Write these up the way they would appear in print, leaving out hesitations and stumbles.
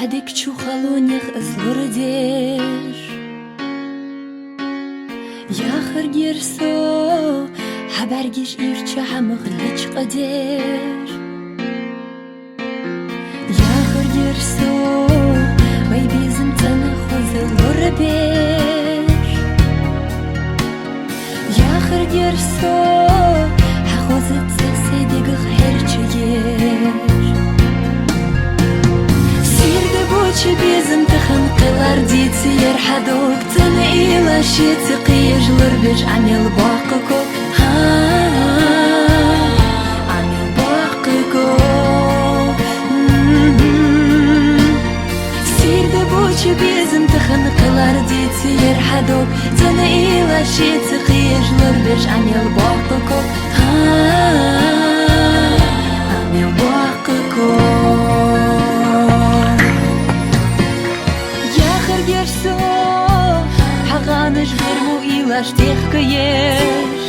حدك شو خلونيخ ازلردير يا خرجير سو حبرجيش إيرتشا مغلج قدير يا خرجير سو ويبيزم تنخوز اللربير يا خرجير سو حخوزت سيدي غير تشير Bizim tıxınqılar ditiyər xadok Tını ilaşı tıqıyıcılır bir anil bakı kok Anil bakı kok Sirde boçu bizim tıxınqılar ditiyər xadok Tını ilaşı tıqıyıcılır bir anil bakı kok Anil bakı kok Gerso, haganış vermu ilaş tehkayır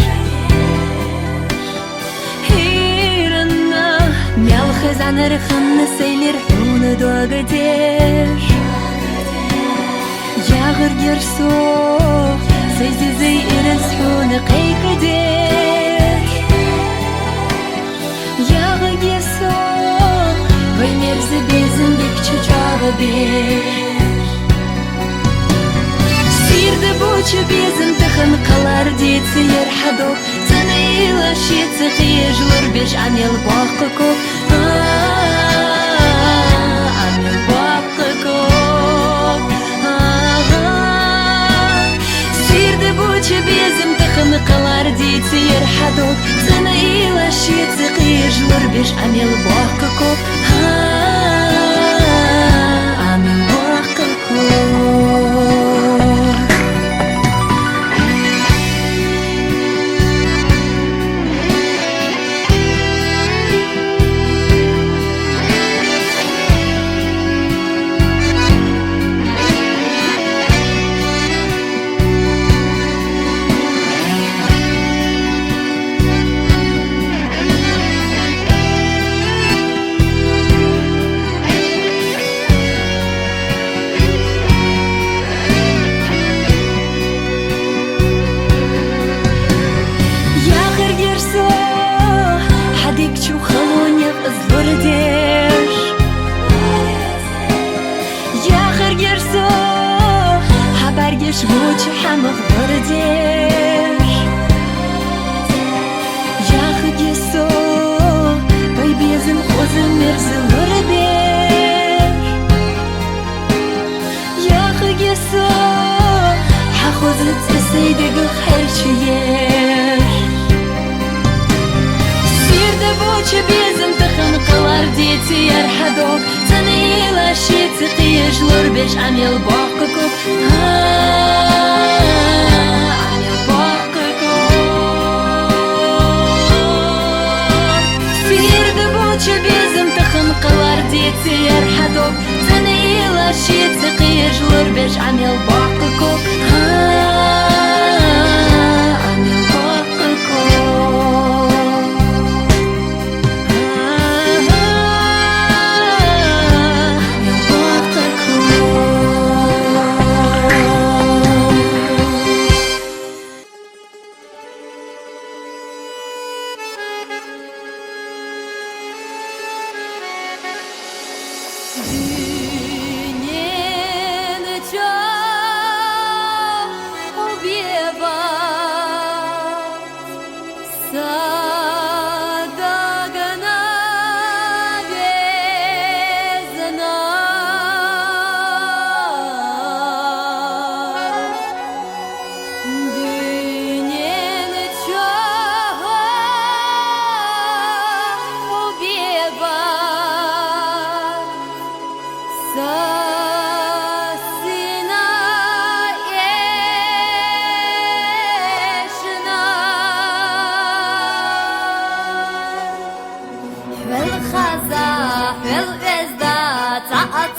Hirana, mel xezanır xanna seylir hunu doğadır Yağır gerso, seysizi iris hunu qeykadır Yağır gerso, vay merzi bezin bekçi çağı bir Sirde boçu bizim tıxınqılar ditiyər xadok Tını ilaşı tıqıyıcılır beş anil bakı kok Anil bakı kok Sirde boçu bizim tıxınqılar ditiyər xadok Tını ilaşı tıqıyıcılır beş anil bakı kok Anil bakı kok Boçu hamıq vırdır Yağı geso Bay bezim xozim merzilır bir Yağı geso Ha xozit eseydiği xerçiyer Sirde boçu bezim tıxınqılar ditiyər xadok Tını ilaşı tıqıyıcılır beş anil bakı kok Anil bakı kok Sirde boçu bizim tıxınqılar ditiyər xadok Tını ilaşı tıqıyıcılır beş anil bakı kok Anil bakı kok Sa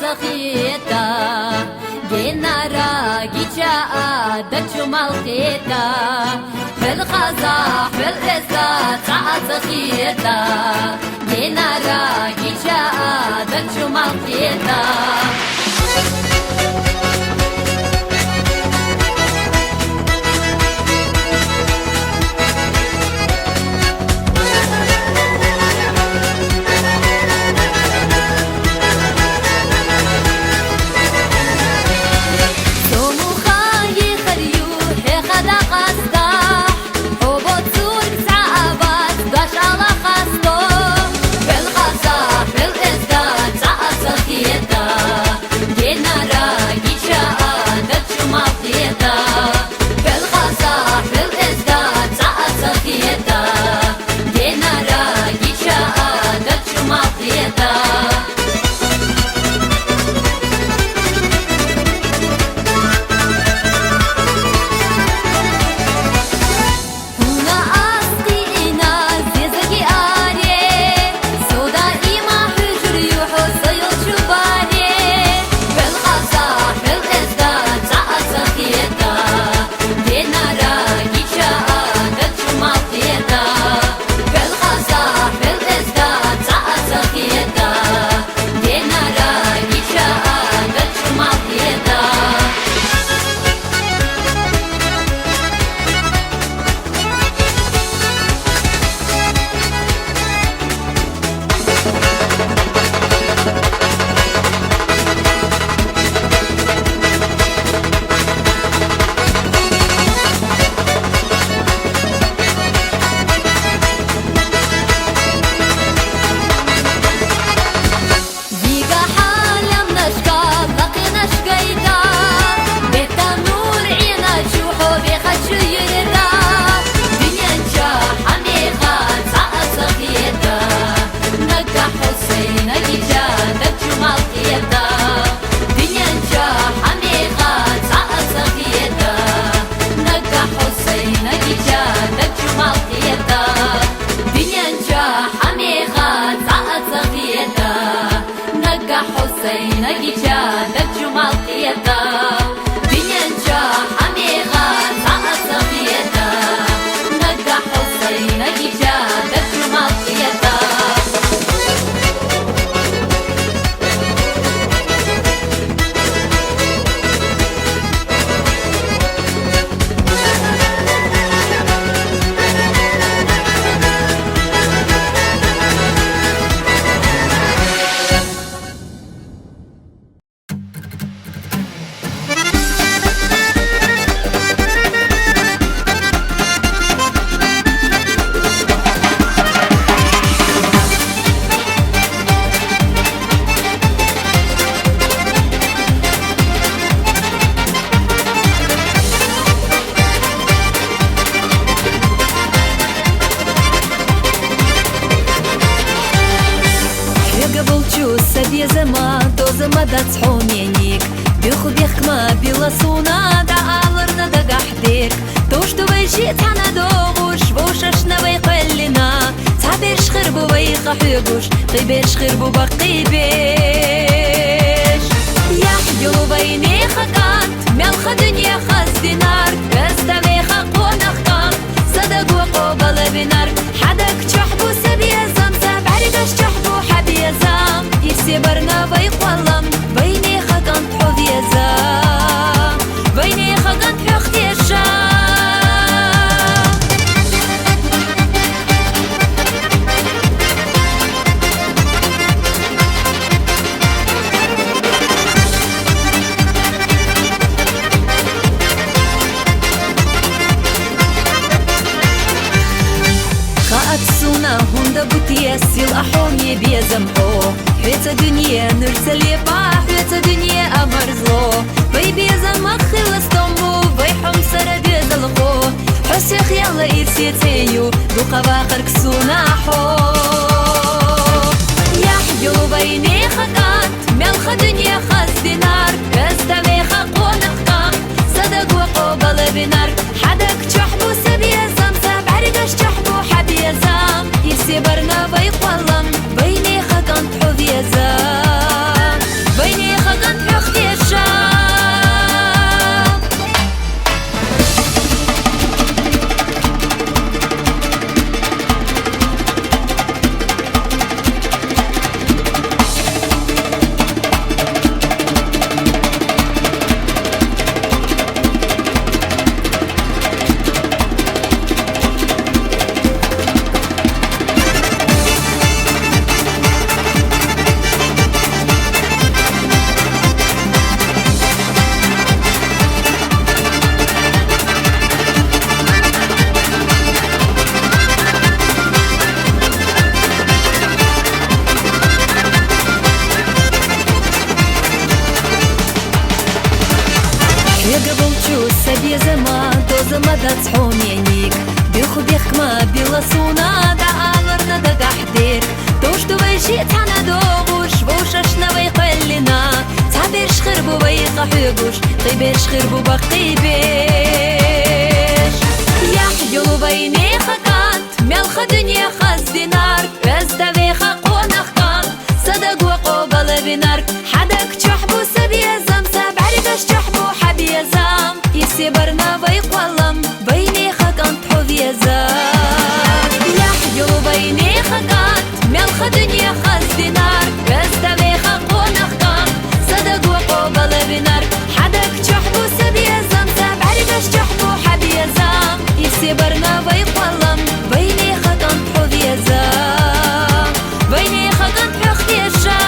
صخيتا جنارا جيشا دتشو مالخيتا في الخزاح في الإسات صخيتا جنارا جيشا دتشو مالخيتا Дацхоменик бюхбех ма биласуна да алырна да гахдек то что вайшит хана догуш вошаш на вайқаллина цабеш хырбу вайқахугуш қибеш хырбу бақибеш яхдю вайне хакант мялха дунья хаздинар кастамеха қонахкан садагу қобала бинар حدك تحبو سبيزم سبعرقش تحبو حبيزم يسيبرنا ويقولم بيني خقنت حذيزم بيني خقنت حختيشم خاطسونا هوندا بوتيسيل أحومي بيزمحو حيت الدنيا نرسل باح حيت الدنيا أمرزلو بي بيزم خلص طمو بي حمسر بيزلقو حسي خيال إرسيتيو دوقا باقر كسونا حو يحيو بيني خقات ملخ دنيا خاز دينار كستمي خقونا خقام صدق وقوبل بنار حدك تحبو سبيزم سبعرقش تحبو حبيزم يسيبرنا ويقولم بيني خقنت حذيزم بيني تصحون ينيك بيخ بيخ ما بيلصونا دا آلرنا دا قحدير توش دو بيشي تانا دوغوش بوششنا بيقلنا تعبيرش خربو بيقحيقوش قيبيرش خربو بقيبيش يحيو بيني خكانت ملخ دنيا خز دينار بستوي خقونخ كانت صدق وقوبل بنارك حدك تحبو سبيزم سبعرفش تحبو حبيزم يسيبرنا بيقولم بيني خكانت حوفيزم يحيو بيني خكانت ملخ دنيا خز دينار بستوي خقونخ كانت صدق وقوبل بنارك حدك تحبو سبيزم سبعرفش تحبو حبيزم يسيبرنا بيقولم بيني خكانت حوفيزم بيني خكانت حوخيشم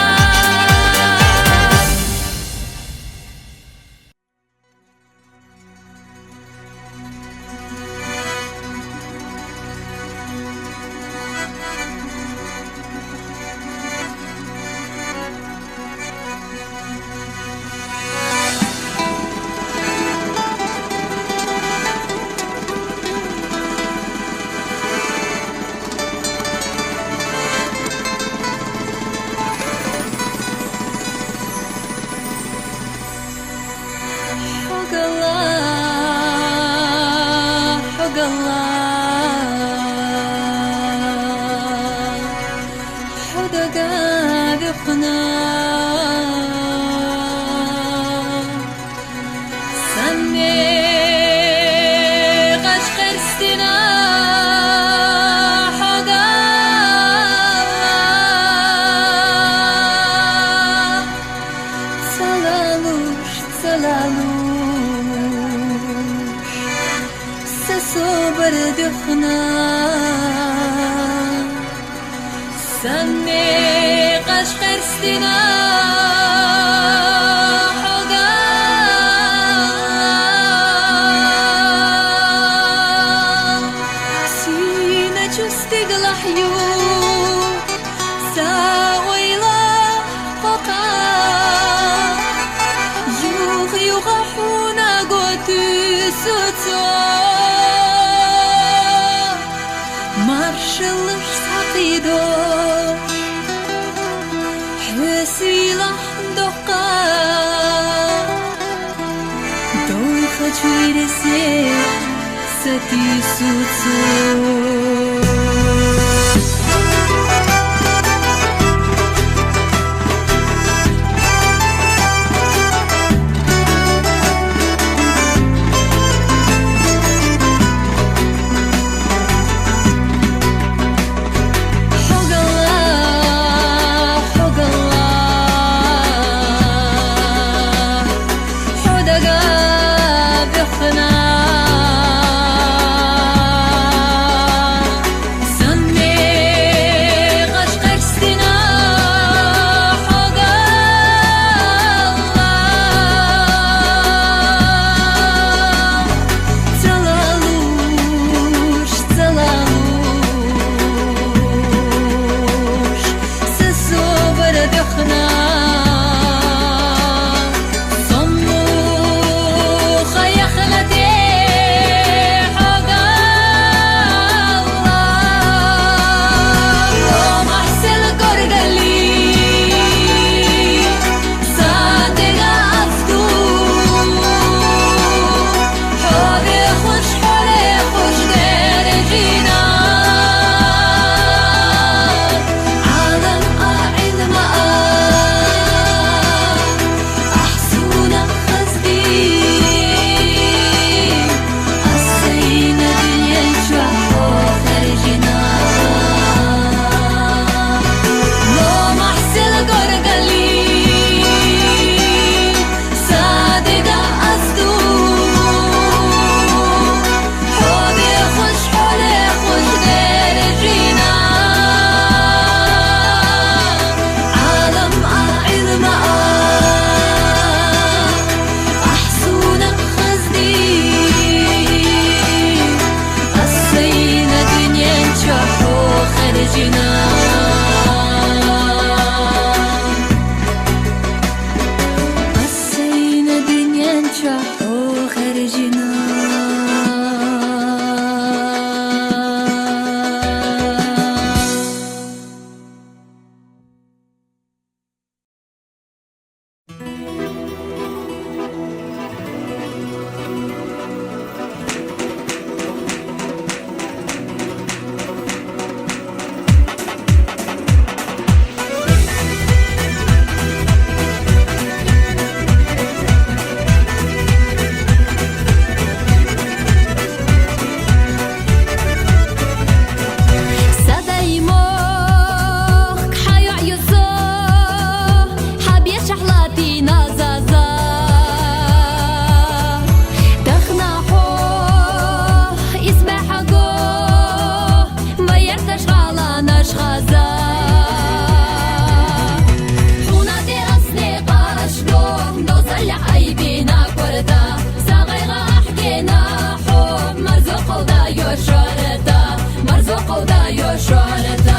سمي قشقر ستنا حقا سينا جستق لحيو ساويلا قوقا يوغ حونا قوتي سوتو مارشلش ساقيدو حسيلة دقا دوي خجوير سي ستي سوتو خرجنا даешь шорета.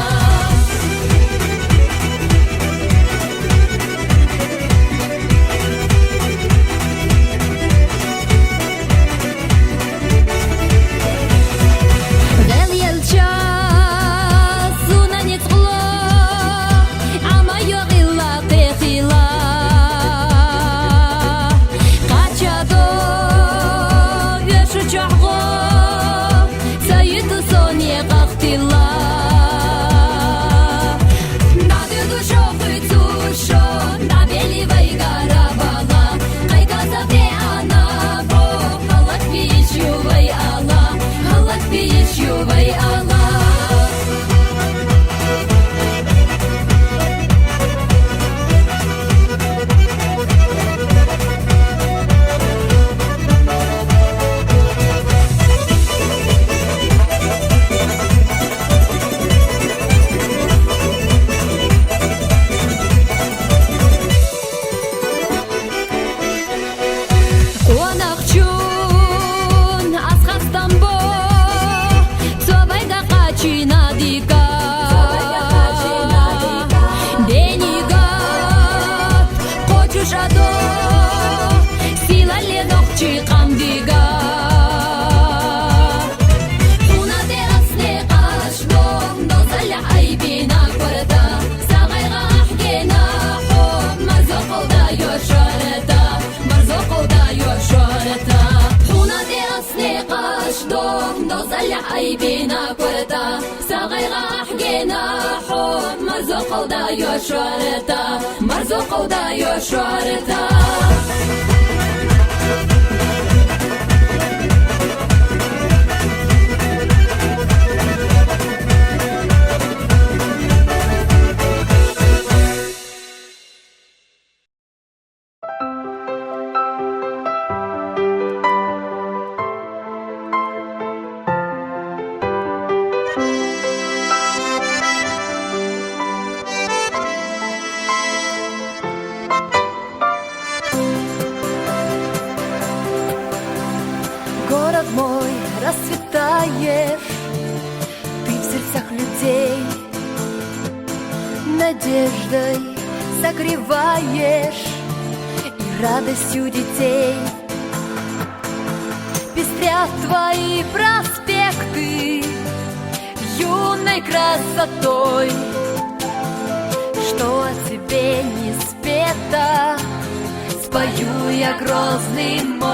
عيبنا كرتا صغيرة حقنا حوم مرزوق ودايو شورتا مرزوق ودايو شورتا. Город мой, расцветаешь ты в сердцах людей, надеждой согреваешь и радостью детей. Пестрят твои проспекты юной красотой, что о тебе не спето, спою я грозный мой.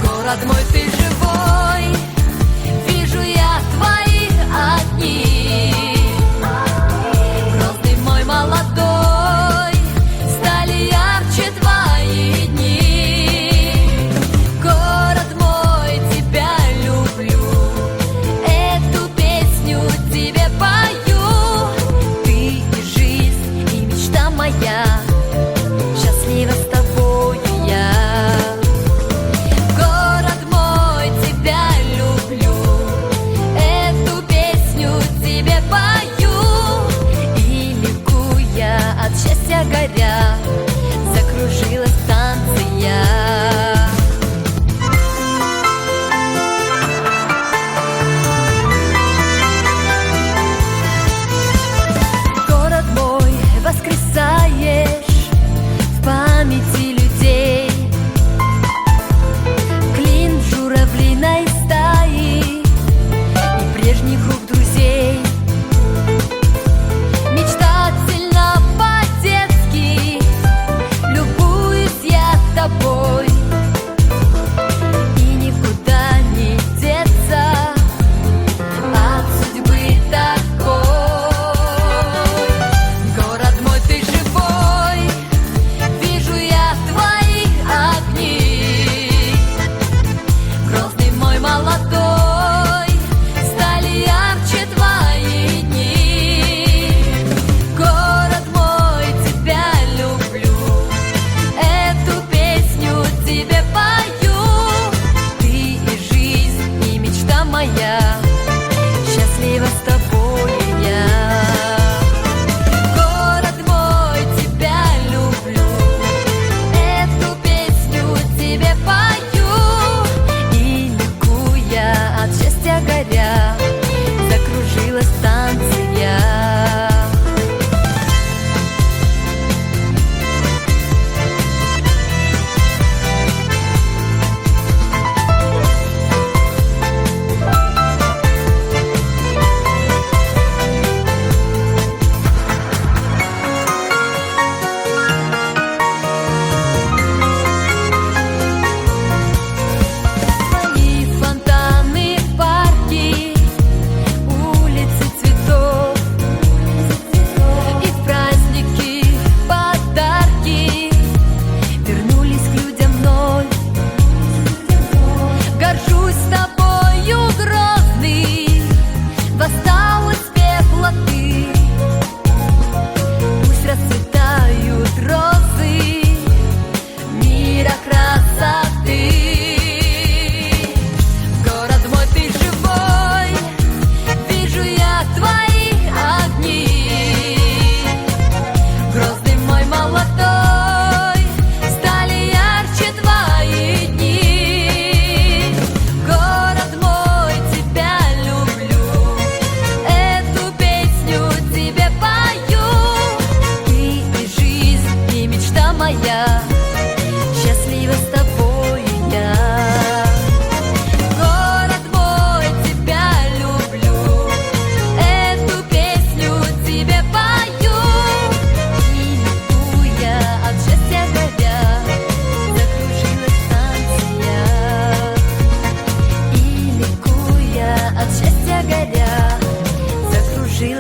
Город мой, ты живой, вижу я твои огни. Грозный мой молодой, стали ярче твои дни. Город мой, тебя люблю, эту песню тебе пою. Ты и жизнь, и мечта моя, счастлива с тобою я. Горя, закружилась станция. Город мой, воскресаешь в памяти людей. Клин журавлиной стаи и прежний круг друзей. Тобой и никуда не деться от судьбы такой. Город мой, ты живой, вижу я твои огни. Грозный мой молодой, стали ярче твои дни. Город мой, тебя люблю, эту тебе пою. Ты и жизнь, и мечта моя, счастлива с тобой я. Город мой, тебя люблю, эту песню тебе пою. И ликуя от счастья горя,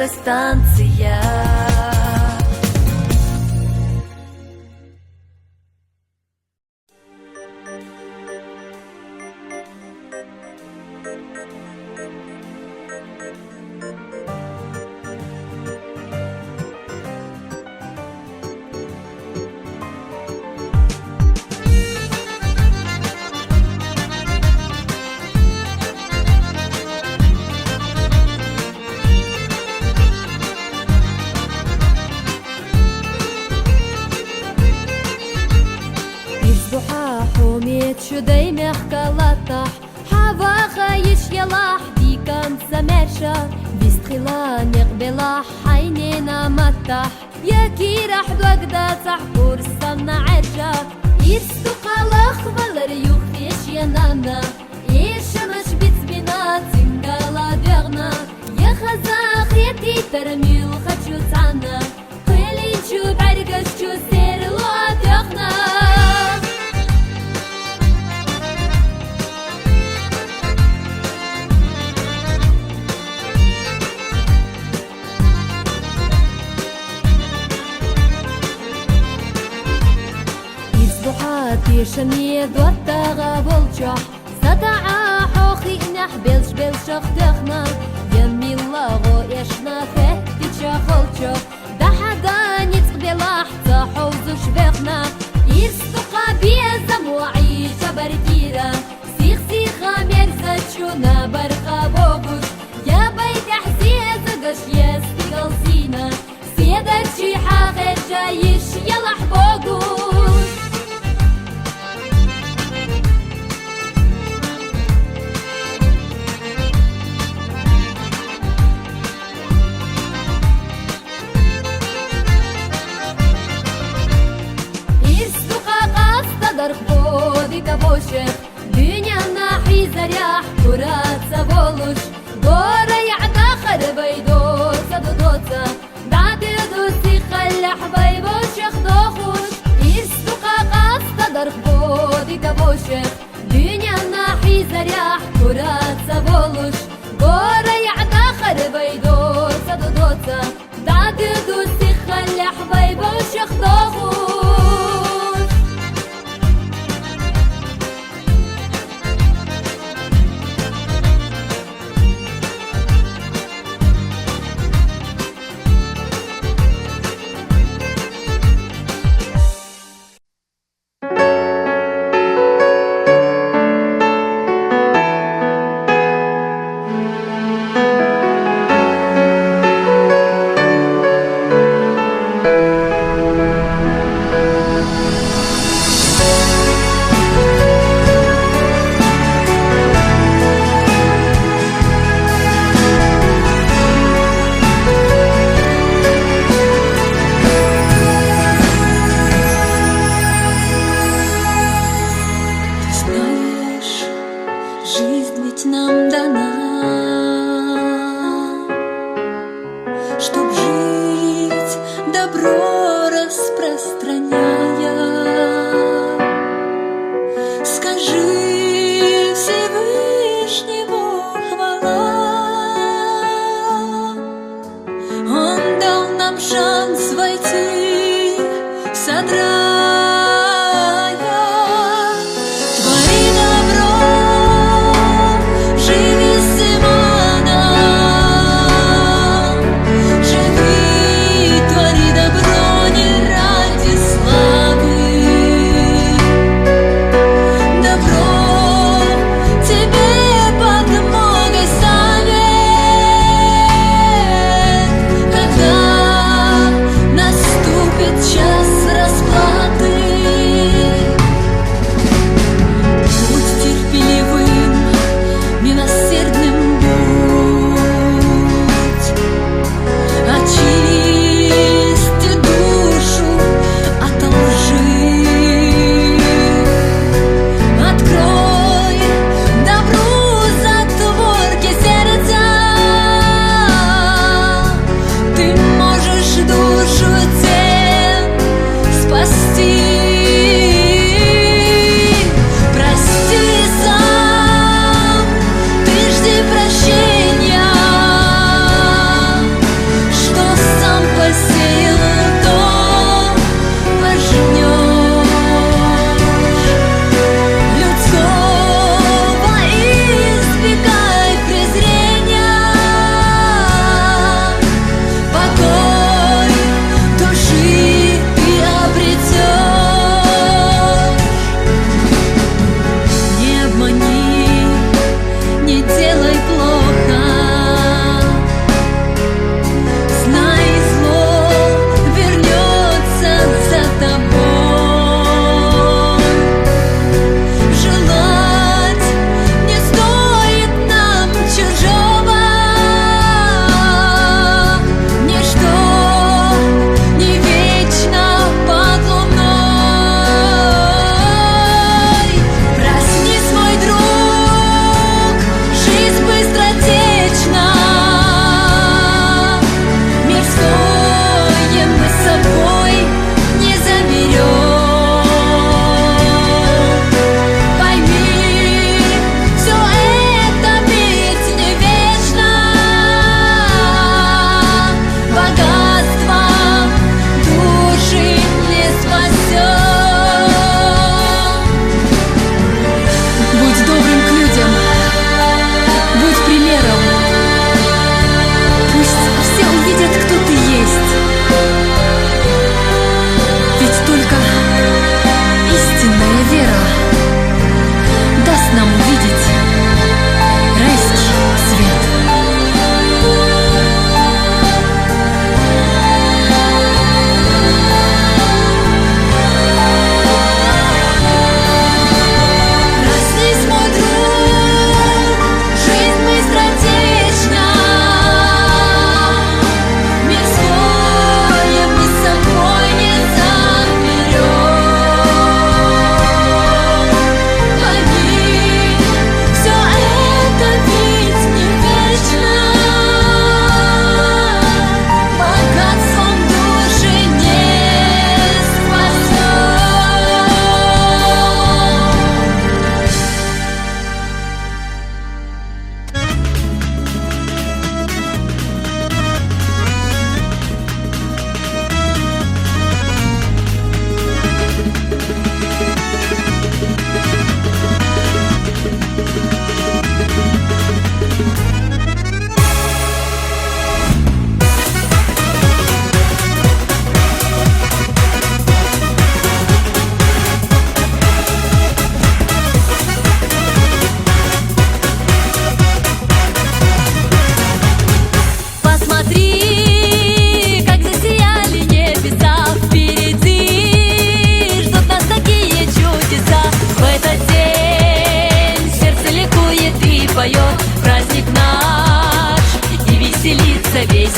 кончилась станция. شو دايما خكالطح حوا خايش يلاح دي كان سمرشا بيستخلان يقبلح حينينا متح يا كي راح دوقدا تحبور السمنا عرشا يرستو قالخ بالريوخ يش ينانا يش مش بيتبنا تنقالا دغنا يا خزاخ يتي ترميل خدشو تعنا قيلي شو بعرقش شو سير لا دغنا يشني دوتا غابلشح ستعا حوخي نحبلش بلشخ دخنا يمي الله يشنا فيه تشاخلشخ دا حدا نتقبل احتا حوزش بخنا يرستقى بيزم وعيش بركيرا سيخ سيخا مرزتشونا برقا بوغش يا بيت حزيز قش يستقل سينا سيدك شي حاغر جايش يلح بوغش Бошек, дыня нахи зарях, кураца волуш, гора яда харбай доца додоца, дады доси халях бай бошек дохуш, истука каста дархбоди да бошек, дыня нахи зарях, кураца волуш, гора яда харбай доца додоца, дады доси халях бай бошек дохуш. Час расплаты.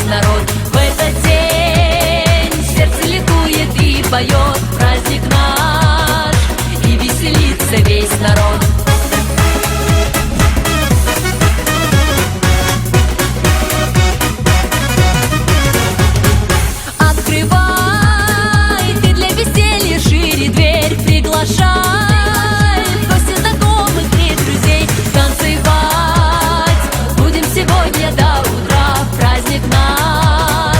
весь народ. В этот день сердце ликует и поет, праздник наш, и веселится весь народ. Открывай ты для веселья шире дверь, приглашай в гости знакомых и друзей. Танцевать будем сегодня до утра, праздник наш,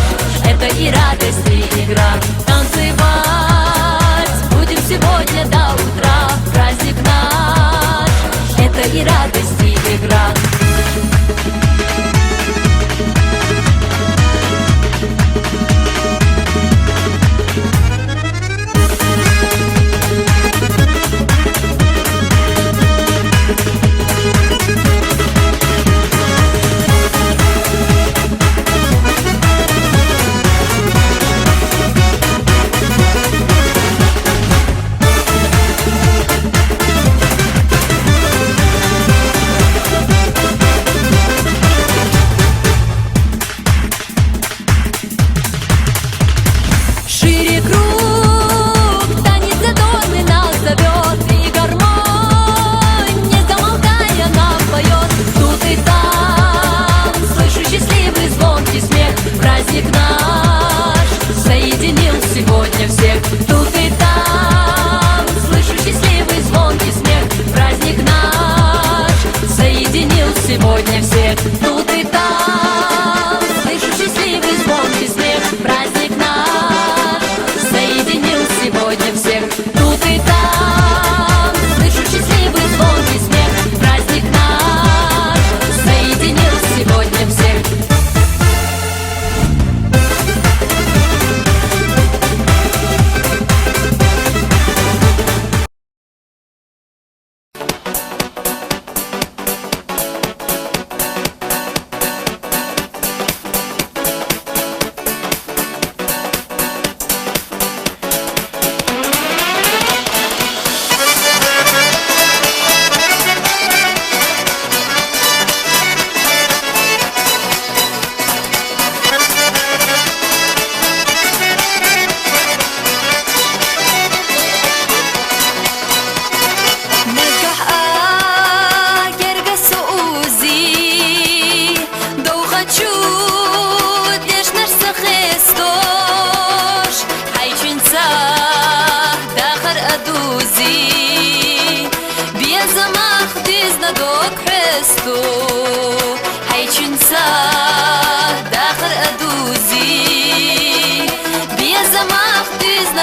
это и радость, и игра. Танцевать будем сегодня до утра, праздник наш, это и радость, и игра. Шире круг, танец задорный нас зовет, и гармонь, не замолкая, нам поет. Тут и там слышу счастливый звонкий смех, праздник наш соединил сегодня всех. Тут и там слышу счастливый звонкий смех, праздник наш соединил сегодня всех. Тут и там слышу счастливый звонкий смех, праздник наш соединил сегодня всех. Тут и там слышу счастливый звонкий смех, праздник наш соединил сегодня всех.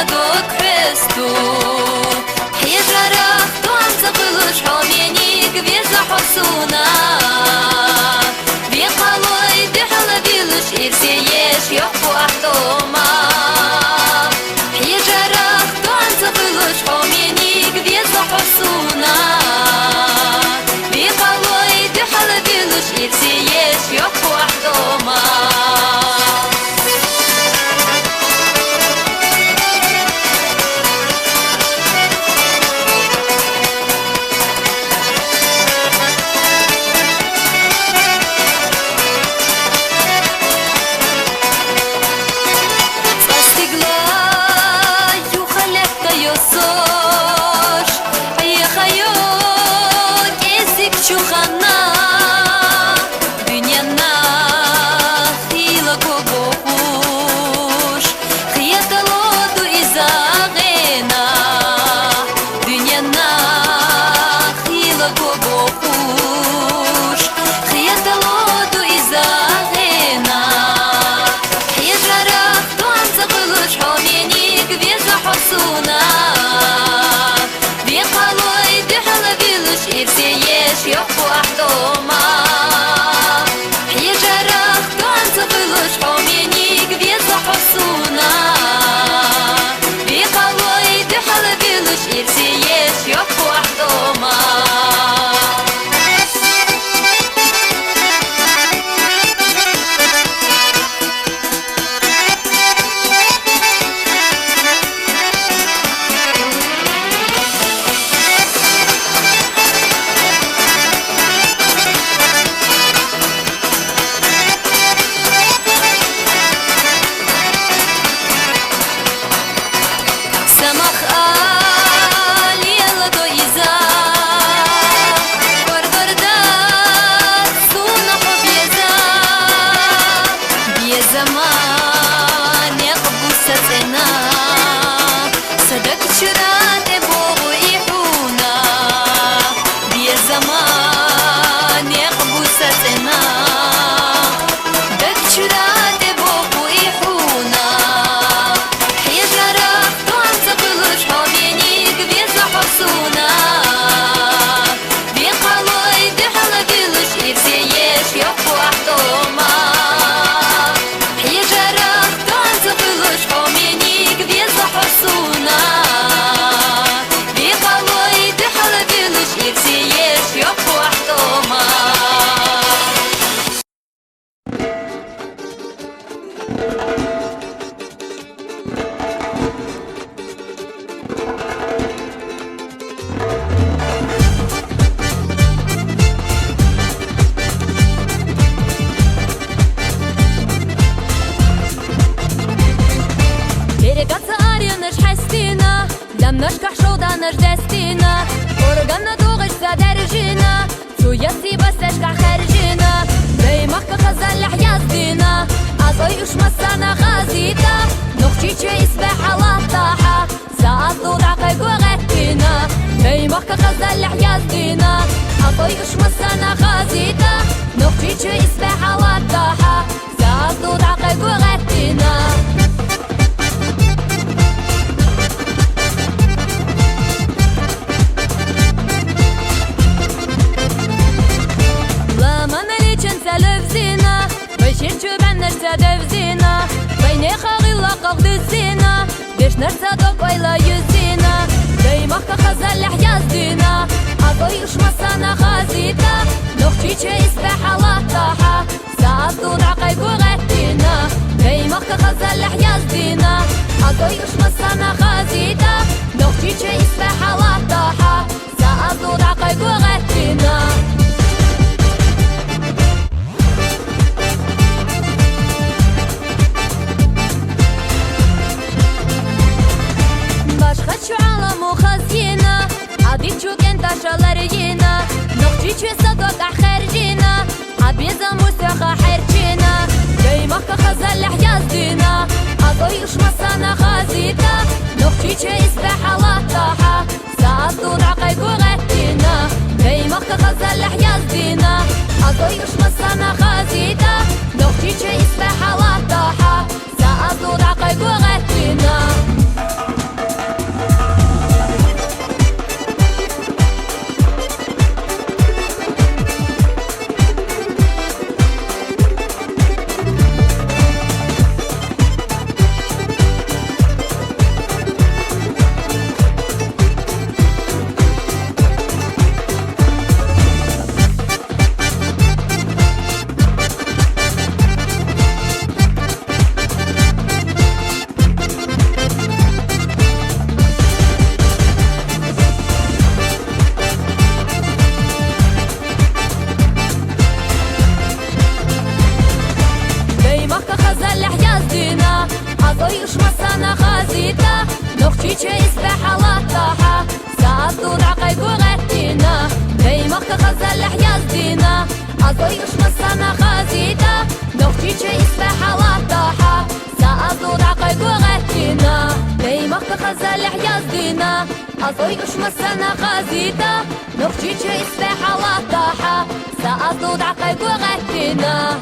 Док Христу, حجرة طعم زقلوش حومينيك بيزا حسونا بيقالوي دحلا بيلوش إرسيش يحبو أحدوما حجرة طعم زقلوش حومينيك بيزا حسونا بيقالوي دحلا بيلوش إرسيش يحبو أحدوما. نش دستینا ارگان دوغش سدرجینا تو یسی بسش که خرجینا دیمه که خزل حیاز دینا ازایش مسنا غازیتا نخچی چه اسبح لطاحة ساعت دود عقیق و غتینا دیمه که خزل حیاز دینا ازایش مسنا غازیتا نخچی چه اسبح لطاحة ساعت دود عقیق و غتینا شيرتو بنرتا دفزينا بيني خاغي لقاق دزينا ديش نرتا دوك ويلا يزينا دايما كخزل حياز دينا عطيوش مسانا خازيتا نوختي تشي اسبح لطاحة ساعات دود عقايق وغتينا دايما كخزل حياز دينا عطيوش مسانا خازيتا نوختي تشي اسبح لطاحة ساعات دود عقايق وغتينا شو عالم وخزينا عبيد شو كنت شلرينا نختي شو صدق خرجينا عبيد موسيقى حرجينا دايما كخزل حياز دينا عطيوش مسانا خازيتا نختي شو اسبح لطاحة ساعات دود عقايق وغتينا دايما كخزل حياز دينا عطيوش مسانا خازيتا نختي شو اسبح لطاحة ساعات دود عقايق وغتينا عطيوش مسانا خازيتا نختي تشي اسبح لطاحة ساعات دود عقايق وغتينا دايما كخزل حياز دينا عطيوش مسانا خازيتا نختي تشي اسبح لطاحة ساعات دود عقايق وغتينا دايما كخزل حياز دينا عطيوش مسانا خازيتا نختي تشي اسبح لطاحة ساعات دود عقايق وغتينا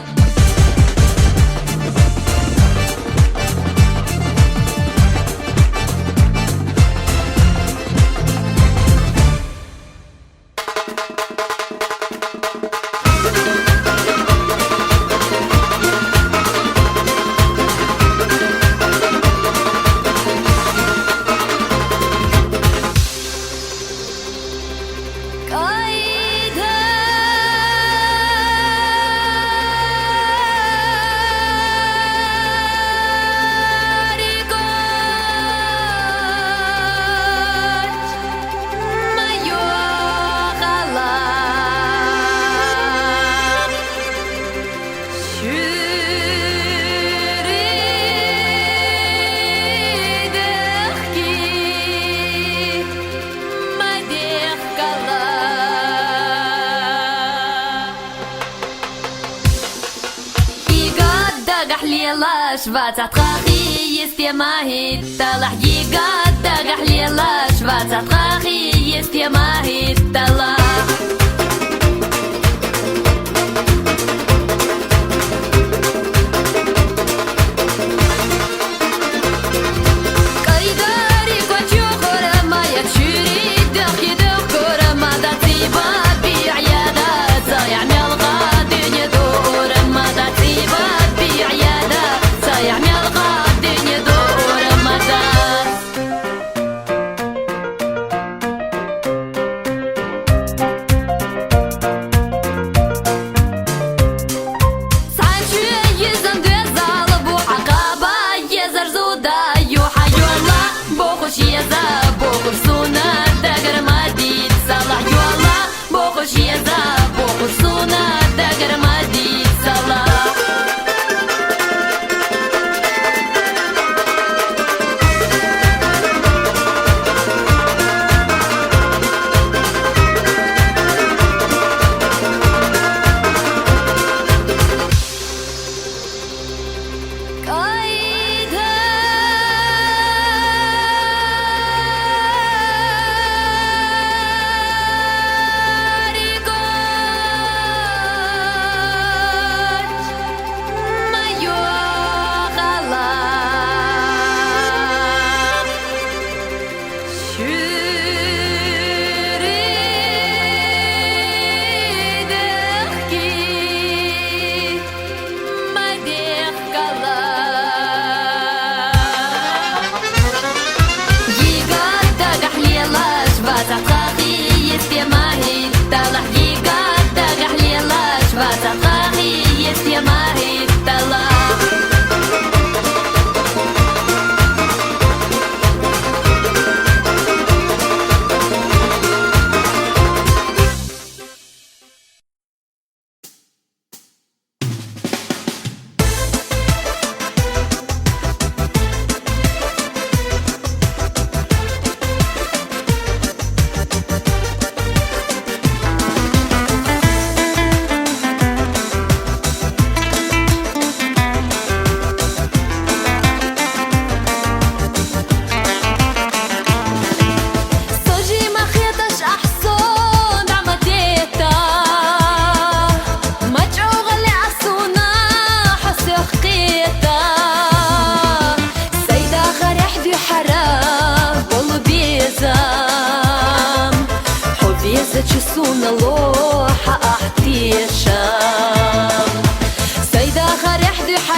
شفاتا تخاخي يستي ماهي طلع يقاد دقح ليلا شفاتا تخاخي يستي ماهي طلع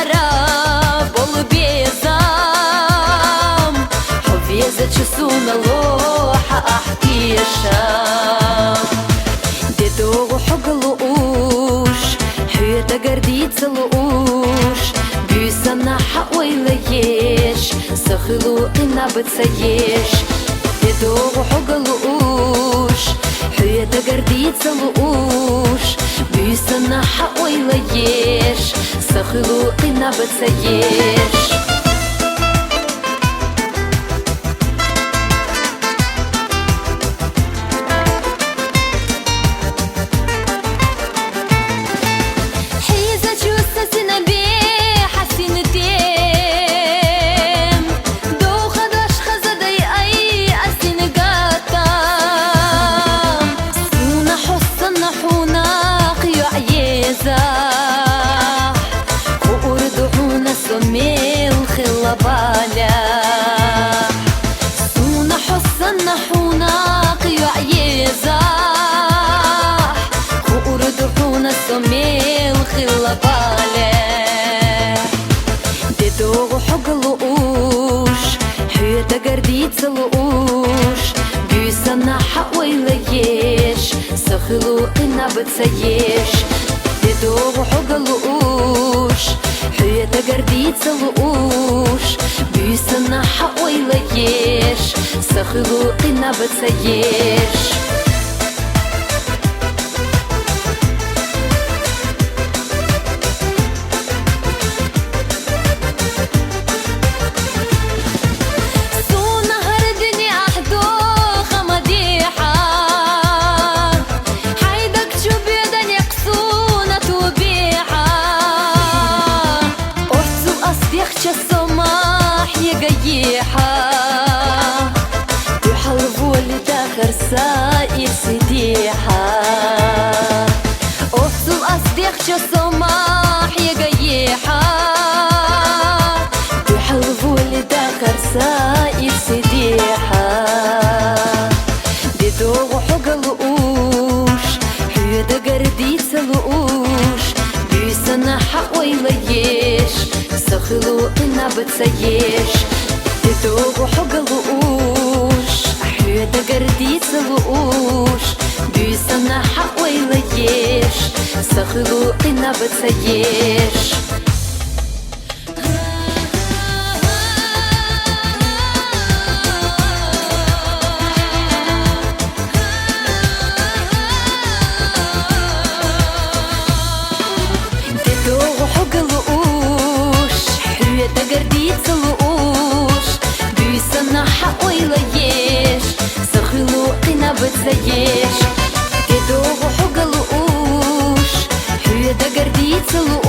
ара болбезам Ховеза часуна лоха ахтиша Дедогу حقلوش حياتا قرديت لوش بيسنا حويلا يش سخلو إنا بتسيش ديدوغو حقلوش حياتا قرديت لوش بيسنا حويلا يش سخلو إنا بتسيش بالا سونا حسنا حوناق يعيزاح خورد حونا سميل خلا بالا ديدوغ حقلوش حياتا قرديت لوش بيسنا حويلا يش سخلو إنا بتسيش ديدوغ حقلوش حياتا قرديت لوش بيسنا حويلا يش سخلو إنا بتسيش تحلفوا اللي تاخر سائر سديحة أفضل أصديق سماح يا قيحة تحلفوا اللي تاخر سائر سديحة ديدوغ حقلوش حياتا قرديت لوش بيسنا حويلا يش سخلو إنا بتسيش ديدوغ حقلوش حياتا قرديت لوش بيسنا حويلا يش سخلو إنا بتسيش ديدوغ حقلوش حياتا قرديت لوش بيسنا حويلا يش سخلو إنا بتسيش ديدوغ حقلوش حياتا قرديت لوش